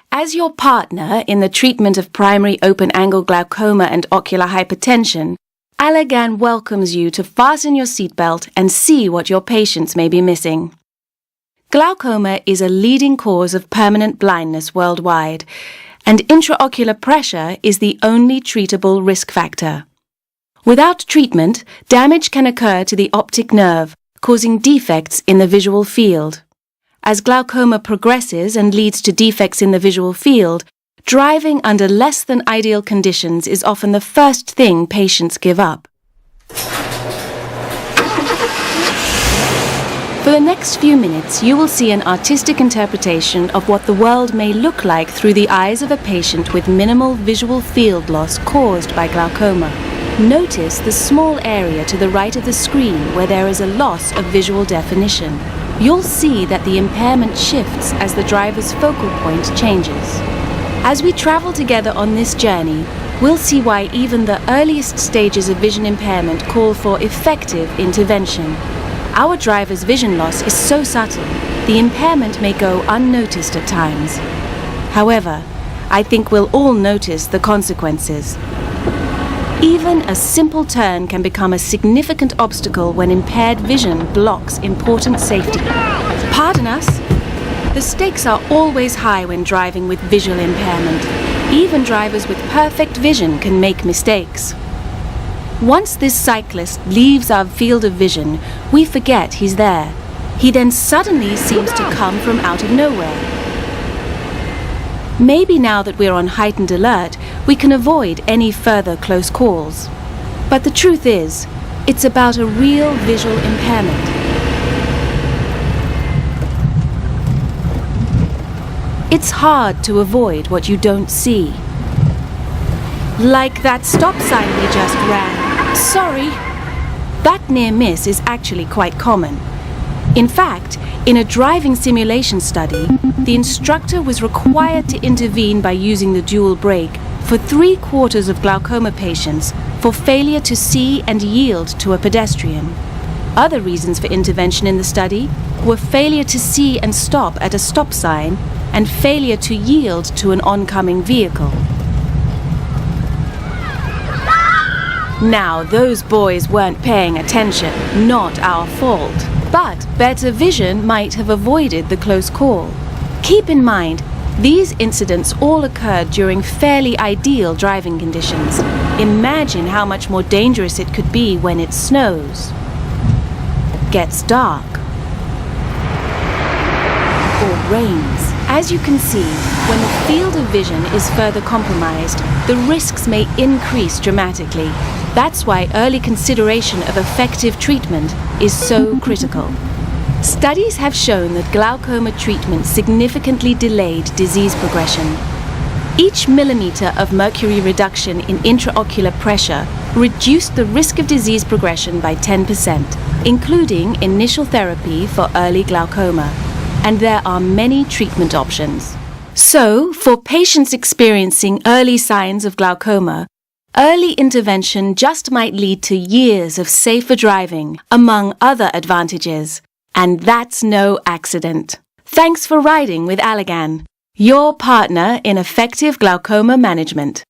As your partner in the treatment of primary open-angle glaucoma and ocular hypertension, Allergan welcomes you to fasten your seatbelt and see what your patients may be missing. Glaucoma is a leading cause of permanent blindness worldwide, and intraocular pressure is the only treatable risk factor. Without treatment, damage can occur to the optic nerve, causing defects in the visual field. As glaucoma progresses and leads to defects in the visual field, driving under less than ideal conditions is often the first thing patients give up. For the next few minutes, you will see an artistic interpretation of what the world may look like through the eyes of a patient with minimal visual field loss caused by glaucoma. Notice the small area to the right of the screen where there is a loss of visual definition. You'll see that the impairment shifts as the driver's focal point changes. As we travel together on this journey, we'll see why even the earliest stages of vision impairment call for effective intervention. Our driver's vision loss is so subtle, the impairment may go unnoticed at times. However, I think we'll all notice the consequences. Even a simple turn can become a significant obstacle when impaired vision blocks important safety. Pardon us? The stakes are always high when driving with visual impairment. Even drivers with perfect vision can make mistakes. Once this cyclist leaves our field of vision, we forget he's there. He then suddenly seems to come from out of nowhere. Maybe now that we're on heightened alert, we can avoid any further close calls. But the truth is, it's about a real visual impairment. It's hard to avoid what you don't see. Like that stop sign we just ran. Sorry. That near miss is actually quite common. In fact, in a driving simulation study, the instructor was required to intervene by using the dual brake for 3/4 of glaucoma patients for failure to see and yield to a pedestrian. Other reasons for intervention in the study were failure to see and stop at a stop sign and failure to yield to an oncoming vehicle. Now, those boys weren't paying attention, not our fault. But better vision might have avoided the close call. Keep in mind, these incidents all occurred during fairly ideal driving conditions. Imagine how much more dangerous it could be when it snows, gets dark, or rains. As you can see, when the field of vision is further compromised, the risks may increase dramatically. That's why early consideration of effective treatment is so critical. Studies have shown that glaucoma treatment significantly delayed disease progression. Each millimeter of mercury reduction in intraocular pressure reduced the risk of disease progression by 10%, including initial therapy for early glaucoma. And there are many treatment options. So, for patients experiencing early signs of glaucoma, early intervention just might lead to years of safer driving, among other advantages. And that's no accident. Thanks for riding with Allergan, your partner in effective glaucoma management.